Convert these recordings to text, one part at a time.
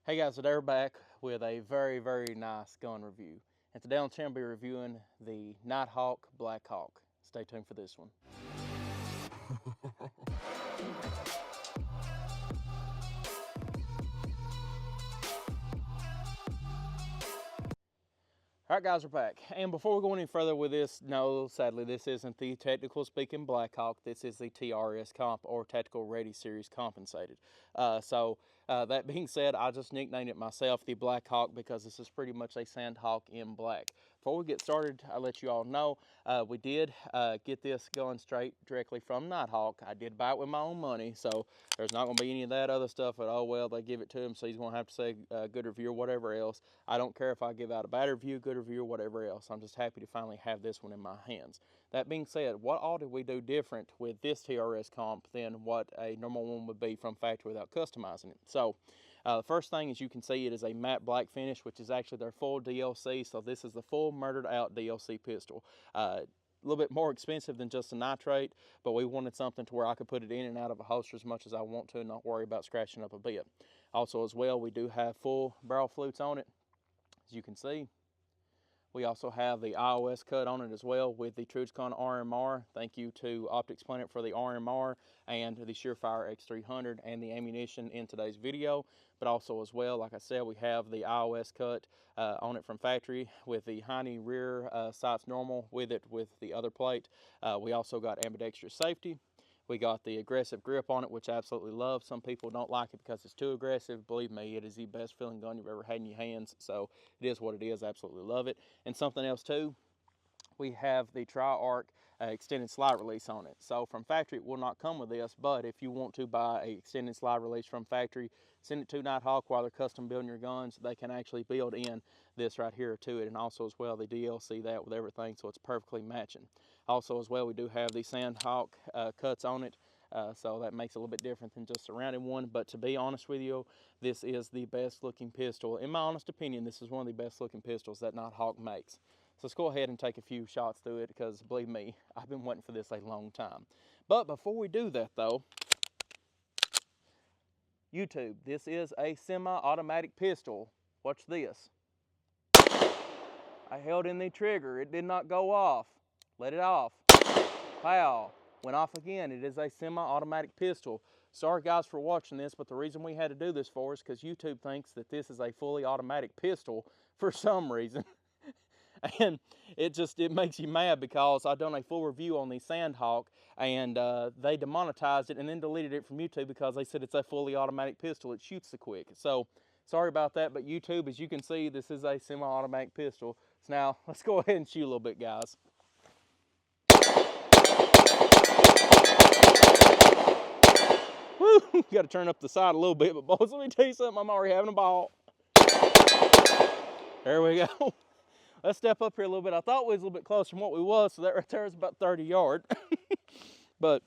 Hey guys, today we're back with a very nice gun review. And today on the channel, I'll be reviewing the Nighthawk Blackhawk. Stay tuned for this one. Alright guys, we're back. And before we go any further with this, no, sadly this isn't the technical speaking Blackhawk. This is the TRS comp, or Tactical Ready Series compensated. That being said, I just nicknamed it myself the Blackhawk because this is pretty much a Sandhawk in black. Before we get started, I'll let you all know we did get this going straight directly from Nighthawk. I did buy it with my own money, so there's not going to be any of that other stuff at, oh well, they give it to him, so he's going to have to say good review or whatever else. I don't care if I give out a bad review, good review, or whatever else. I'm just happy to finally have this one in my hands. That being said, what all did we do different with this TRS comp than what a normal one would be from factory without customizing it? So, the first thing, as you can see, it is a matte black finish, which is actually their full DLC. So this is the full murdered out DLC pistol. A little bit more expensive than just a nitrate, but we wanted something to where I could put it in and out of a holster as much as I want to and not worry about scratching up a bit. Also as well, we do have full barrel flutes on it, as you can see. We also have the iOS cut on it as well with the TrugeCon RMR. Thank you to Optics Planet for the RMR and the Surefire X300 and the ammunition in today's video. But also as well, like I said, we have the iOS cut on it from factory with the Heine rear sights normal with it with the other plate. We also got ambidextrous safety. We got the aggressive grip on it, which I absolutely love. Some people don't like it because it's too aggressive. Believe me, it is the best feeling gun you've ever had in your hands. So it is what it is. I absolutely love it. And something else too, we have the Tri-Arc extended slide release on it. So from factory, it will not come with this, but if you want to buy a extended slide release from factory, send it to Nighthawk while they're custom building your guns. They can actually build in this right here to it, and also as well, they DLC that with everything, so it's perfectly matching. Also as well, we do have the Sandhawk cuts on it. So that makes it a little bit different than just a rounded one. But to be honest with you, this is the best looking pistol. In my honest opinion, this is one of the best looking pistols that Nighthawk makes. So let's go ahead and take a few shots through it because believe me, I've been waiting for this a long time. But before we do that though, YouTube, this is a semi-automatic pistol. Watch this. I held in the trigger. It did not go off. Let it off. Pow. Went off again. It is a semi-automatic pistol. Sorry guys for watching this, but the reason we had to do this for is because YouTube thinks that this is a fully automatic pistol for some reason. And it makes you mad because I've done a full review on the Sandhawk and they demonetized it and then deleted it from YouTube because they said it's a fully automatic pistol. It shoots so quick. So sorry about that, but YouTube, as you can see, this is a semi-automatic pistol. So now let's go ahead and shoot a little bit, guys. Woo! Got to turn up the side a little bit, but boys, let me tell you something. I'm already having a ball. There we go. Let's step up here a little bit. I thought we was a little bit closer from what we was, so that right there is about 30 yards. But,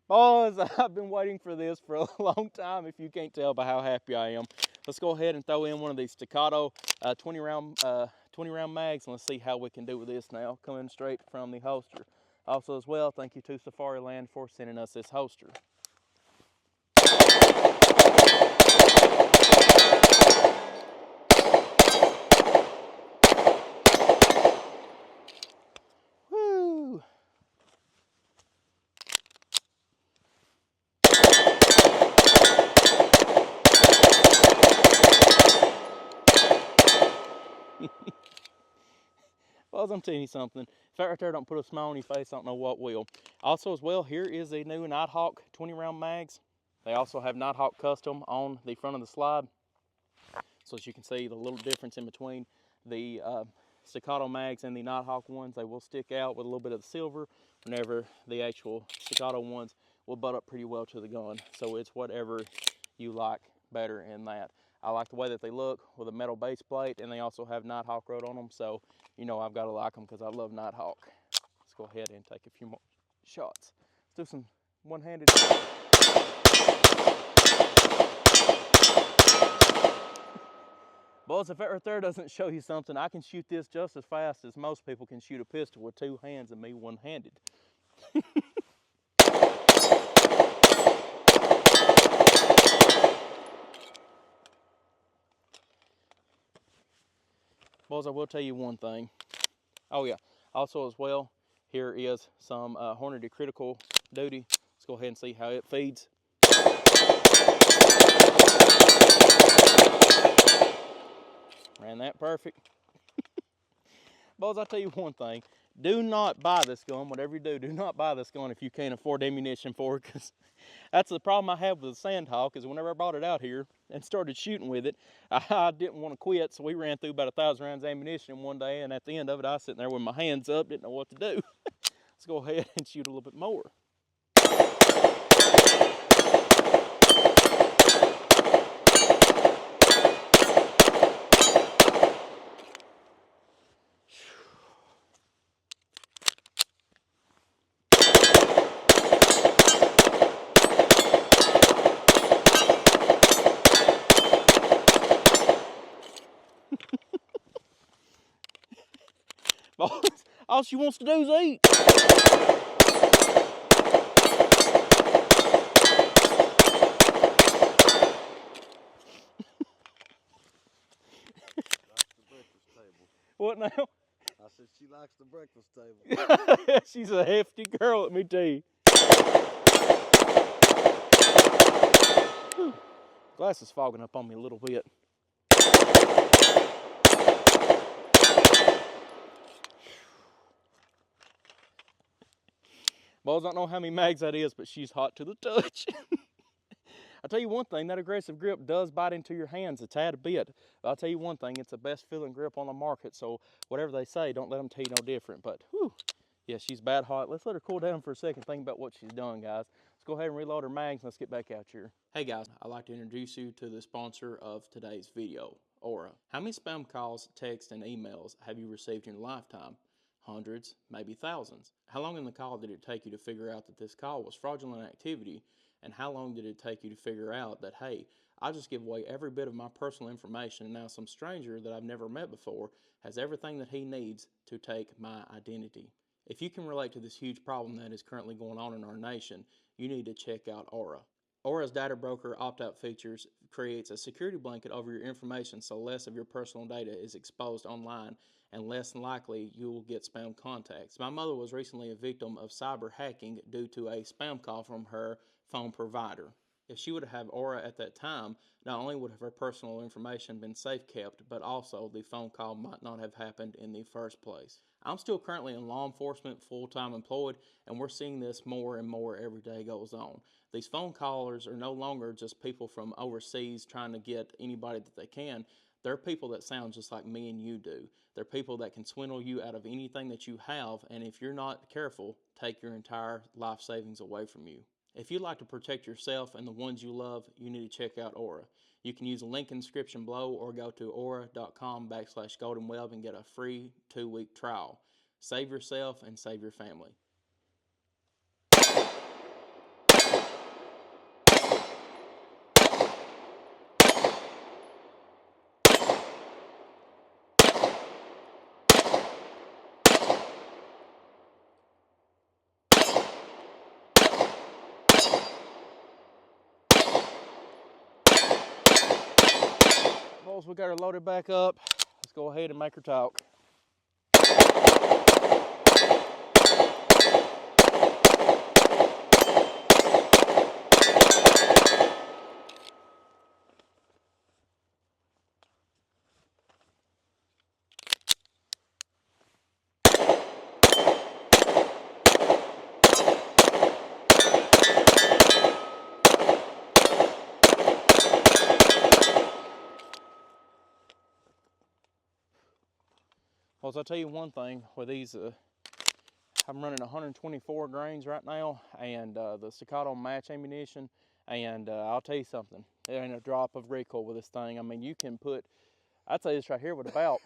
boys, I've been waiting for this for a long time, if you can't tell by how happy I am. Let's go ahead and throw in one of these staccato 20 round mags, and let's see how we can do with this now, coming straight from the holster. Also as well, thank you to Safariland for sending us this holster. Woo! Well, I'm telling you something. If that right there don't put a smile on your face, I don't know what will. Also as well, here is a new Nighthawk 20 round mags. They also have Nighthawk custom on the front of the slide. So as you can see, the little difference in between the staccato mags and the Nighthawk ones, they will stick out with a little bit of the silver, whenever the actual staccato ones will butt up pretty well to the gun. So it's whatever you like better in that. I like the way that they look with a metal base plate, and they also have Nighthawk wrote on them, so you know I've got to like them because I love Nighthawk. Let's go ahead and take a few more shots. Let's do some one-handed. Boys, if that right there doesn't show you something, I can shoot this just as fast as most people can shoot a pistol with two hands and me one-handed. Boys, I will tell you one thing. Oh yeah, also as well, here is some Hornady Critical Duty. Let's go ahead and see how it feeds. Ran that perfect. Boys, I'll tell you one thing. Do not buy this gun. Whatever you do not buy this gun if you can't afford ammunition for it, because that's the problem I have with the Sandhawk, is whenever I brought it out here and started shooting with it, I didn't want to quit, so we ran through about 1,000 rounds of ammunition in one day, and at the end of it, I was sitting there with my hands up, didn't know what to do. Let's go ahead and shoot a little bit more. All she wants to do is eat. What now? I said she likes the breakfast table. She's a hefty girl, let me tell you. Whew. Glass is fogging up on me a little bit. Boys, I don't know how many mags that is, but she's hot to the touch. I'll tell you one thing, that aggressive grip does bite into your hands a tad bit. But I'll tell you one thing, it's the best feeling grip on the market, so whatever they say, don't let them tell you no different. But, whew, yeah, she's bad hot. Let's let her cool down for a second, think about what she's done, guys. Let's go ahead and reload her mags, and let's get back out here. Hey guys, I'd like to introduce you to the sponsor of today's video, Aura. How many spam calls, texts, and emails have you received in your lifetime? Hundreds, maybe thousands. How long in the call did it take you to figure out that this call was fraudulent activity? And how long did it take you to figure out that, hey, I just give away every bit of my personal information, and now some stranger that I've never met before has everything that he needs to take my identity? If you can relate to this huge problem that is currently going on in our nation, you need to check out Aura. Aura's data broker opt-out features creates a security blanket over your information, so less of your personal data is exposed online and less than likely you will get spam contacts. My mother was recently a victim of cyber hacking due to a spam call from her phone provider. If she would have Aura at that time, not only would her personal information been safe kept, but also the phone call might not have happened in the first place. I'm still currently in law enforcement, full-time employed, and we're seeing this more and more every day goes on. These phone callers are no longer just people from overseas trying to get anybody that they can. They're people that sound just like me and you do. They're people that can swindle you out of anything that you have, and if you're not careful, take your entire life savings away from you. If you'd like to protect yourself and the ones you love, you need to check out Aura. You can use a link in the description below or go to aura.com/goldenweb and get a free 2-week trial. Save yourself and save your family. We got her loaded back up. Let's go ahead and make her talk. Well, I'll tell you one thing, with these, I'm running 124 grains right now, and the staccato match ammunition, and I'll tell you something, there ain't a drop of recoil with this thing. I mean, you can put, I'd say this right here would about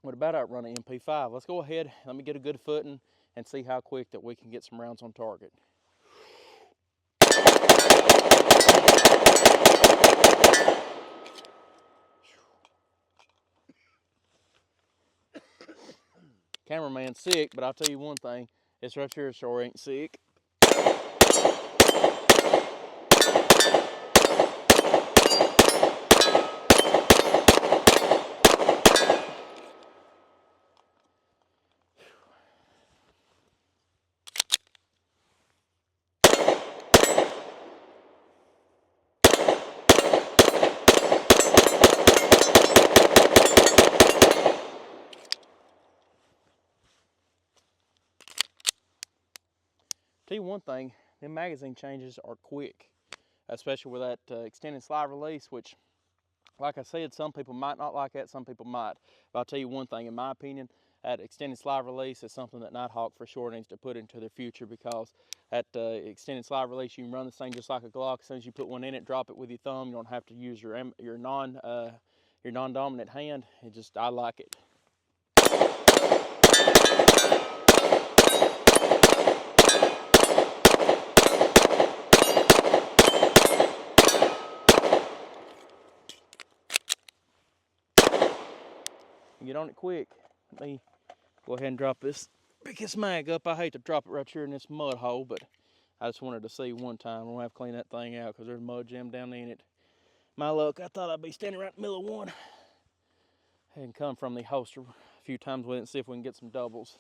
outrun an MP5. Let's go ahead, let me get a good footing and see how quick that we can get some rounds on target. Cameraman's sick, but I'll tell you one thing, this right here sure ain't sick. tell you one thing, them magazine changes are quick, especially with that extended slide release, which, like I said, some people might not like that, some people might. But I'll tell you one thing, in my opinion, that extended slide release is something that Nighthawk for sure needs to put into their future, because that extended slide release, you can run this thing just like a Glock. As soon as you put one in it, drop it with your thumb. You don't have to use your non-dominant hand. I like it. Get on it quick. Let me go ahead and drop this biggest mag up. I hate to drop it right here in this mud hole, but I just wanted to see one time. We'll have to clean that thing out because there's mud jammed down in it. My luck, I thought I'd be standing right in the middle of one. And come from the holster a few times with it and see if we can get some doubles.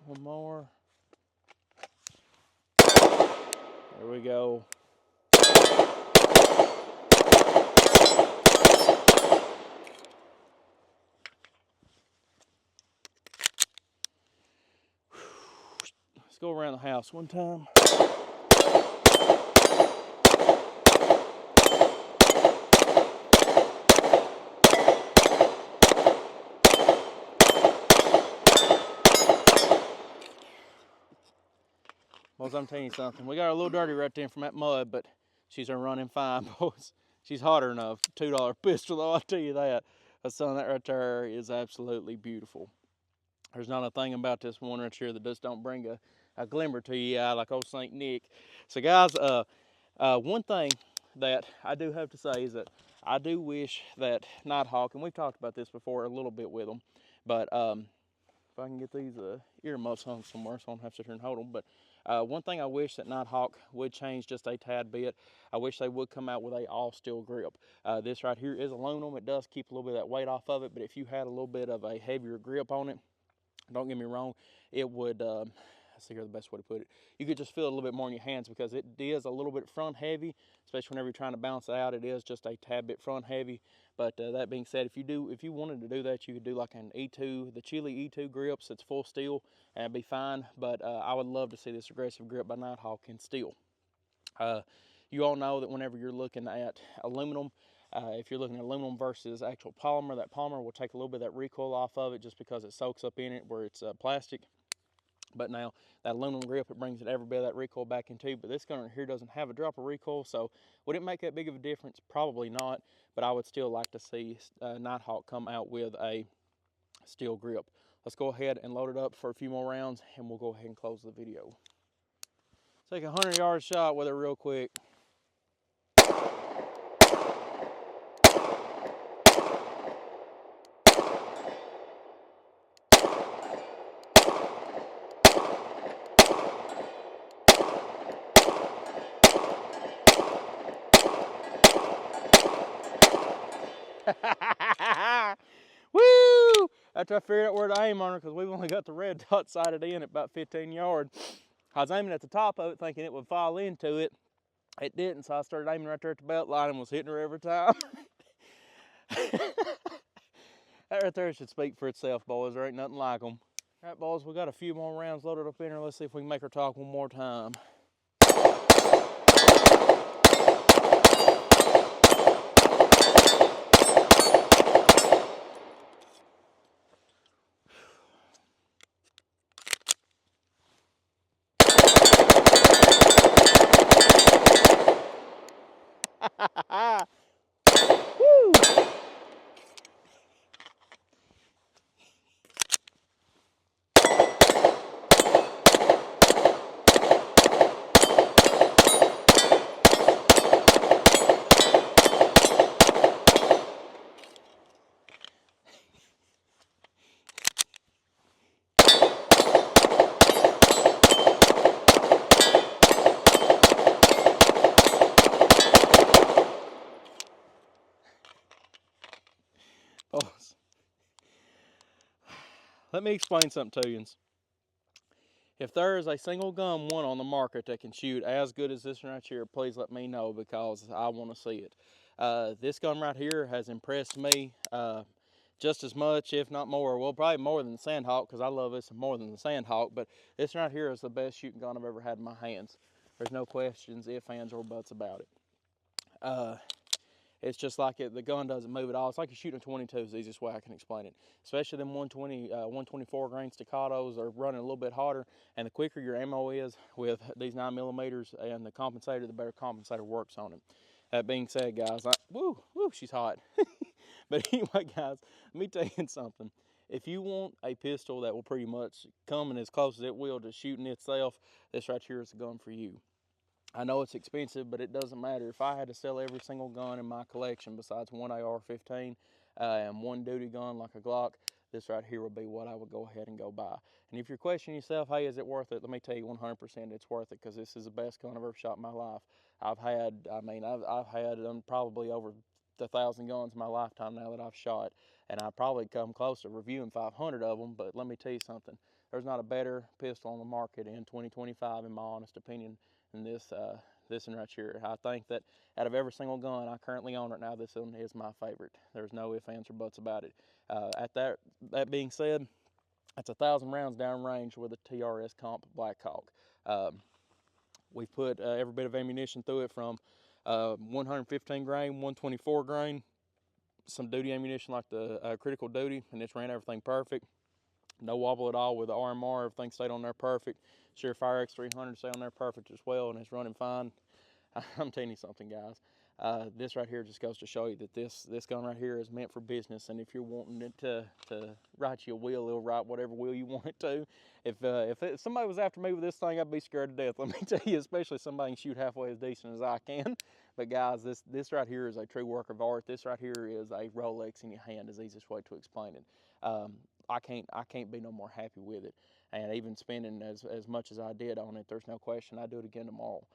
One more. There we go. Let's go around the house one time. Boys, I'm telling you something. We got her a little dirty right there from that mud, but she's running fine, boys. She's hotter than a $2 pistol, though, I'll tell you that. Son, that right there is absolutely beautiful. There's not a thing about this one right here that just don't bring a glimmer to your eye like old St. Nick. So, guys, one thing that I do have to say is that I do wish that Nighthawk, and we've talked about this before a little bit with them, but if I can get these earmuffs hung somewhere so I don't have to sit here and hold them. But one thing I wish that Nighthawk would change just a tad bit, I wish they would come out with a all steel grip. This right here is aluminum. It does keep a little bit of that weight off of it, but if you had a little bit of a heavier grip on it, don't get me wrong, it would, let's see here the best way to put it, you could just feel it a little bit more in your hands, because it is a little bit front heavy, especially whenever you're trying to balance it out. It is just a tad bit front heavy. But that being said, if you wanted to do that, you could do like an E2, the Chile E2 grips. It's full steel, and it'd be fine. But I would love to see this aggressive grip by Nighthawk in steel. You all know that whenever you're looking at aluminum, if you're looking at aluminum versus actual polymer, that polymer will take a little bit of that recoil off of it just because it soaks up in it where it's plastic. But now that aluminum grip, it brings every bit of that recoil back into. But this gun right here doesn't have a drop of recoil, so would it make that big of a difference? Probably not. But I would still like to see Nighthawk come out with a steel grip. Let's go ahead and load it up for a few more rounds, and we'll go ahead and close the video. Take a 100-yard shot with it real quick. Woo! After I figured out where to aim on her, because we've only got the red dot sighted in at about 15 yards. I was aiming at the top of it thinking it would fall into it. It didn't, so I started aiming right there at the belt line and was hitting her every time. That right there should speak for itself, boys. There ain't nothing like them. All right, boys, we got a few more rounds loaded up in here. Let's see if we can make her talk one more time. Woo! Let me explain something to you. If there is a single gun one on the market that can shoot as good as this one right here, please let me know, because I want to see it. This gun right here has impressed me just as much, if not more. Well, probably more than the Sandhawk, because I love this more than the Sandhawk, but this right here is the best shooting gun I've ever had in my hands. There's no questions, ifs, ands, or buts about it. It's just like the gun doesn't move at all. It's like you're shooting a 22 is the easiest way I can explain it. Especially them 124 grain staccatos are running a little bit harder, and the quicker your ammo is with these 9mm and the compensator, the better compensator works on it. That being said, guys, woo, she's hot. But anyway, guys, let me tell you something. If you want a pistol that will pretty much come in as close as it will to shooting itself, this right here is the gun for you. I know it's expensive, but it doesn't matter. If I had to sell every single gun in my collection besides one AR-15 and one duty gun like a Glock, this right here would be what I would go ahead and go buy. And if you're questioning yourself, hey, is it worth it? Let me tell you 100% it's worth it, because this is the best gun I've ever shot in my life. I've had probably over 1,000 guns in my lifetime now that I've shot, and I've probably come close to reviewing 500 of them. But let me tell you something. There's not a better pistol on the market in 2025, in my honest opinion, than this one right here. I think that out of every single gun I currently own right now, this one is my favorite. There's no ifs, ands, or buts about it. That being said, that's 1,000 rounds downrange with a TRS comp Blackhawk. We've put every bit of ammunition through it, from 115 grain, 124 grain, some duty ammunition like the critical duty, and it's ran everything perfect. No wobble at all with the RMR. Everything stayed on there perfect. Surefire X300 stayed on there perfect as well, and it's running fine. I'm telling you something, guys. This right here just goes to show you that this gun right here is meant for business. And if you're wanting it to write you a will, it'll write whatever will you want it to. If somebody was after me with this thing, I'd be scared to death. Let me tell you, especially somebody can shoot halfway as decent as I can. But guys, this right here is a true work of art. This right here is a Rolex in your hand, is the easiest way to explain it. I can't be no more happy with it. And even spending as much as I did on it, there's no question I'd do it again tomorrow.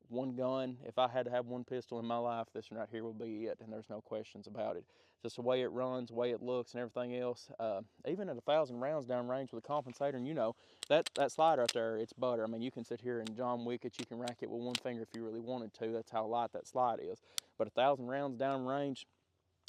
One gun, if I had to have one pistol in my life, this one right here will be it, and there's no questions about it. Just the way it runs, the way it looks, and everything else. Even at 1,000 rounds down range with a compensator, and you know, that slide right there, it's butter. I mean, you can sit here and John Wick it, you can rack it with one finger if you really wanted to. That's how light that slide is. But 1,000 rounds down range,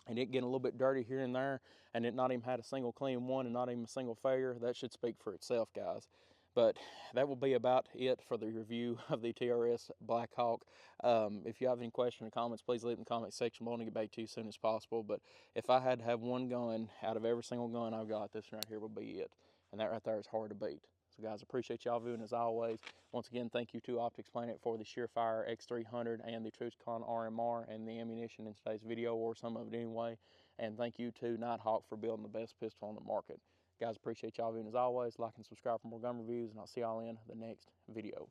and it getting a little bit dirty here and there, and it not even had a single clean one and not even a single failure, that should speak for itself, guys. But that will be about it for the review of the TRS Blackhawk. If you have any questions or comments, please leave them in the comment section. I want to get back to you as soon as possible. But if I had to have one gun out of every single gun I've got, this one right here would be it. And that right there is hard to beat. So guys, appreciate y'all viewing as always. Once again, thank you to Optics Planet for the Surefire X300 and the Truthcon RMR and the ammunition in today's video, or some of it anyway. And thank you to Nighthawk for building the best pistol on the market. Guys, appreciate y'all viewing as always. Like and subscribe for more gun reviews, and I'll see y'all in the next video.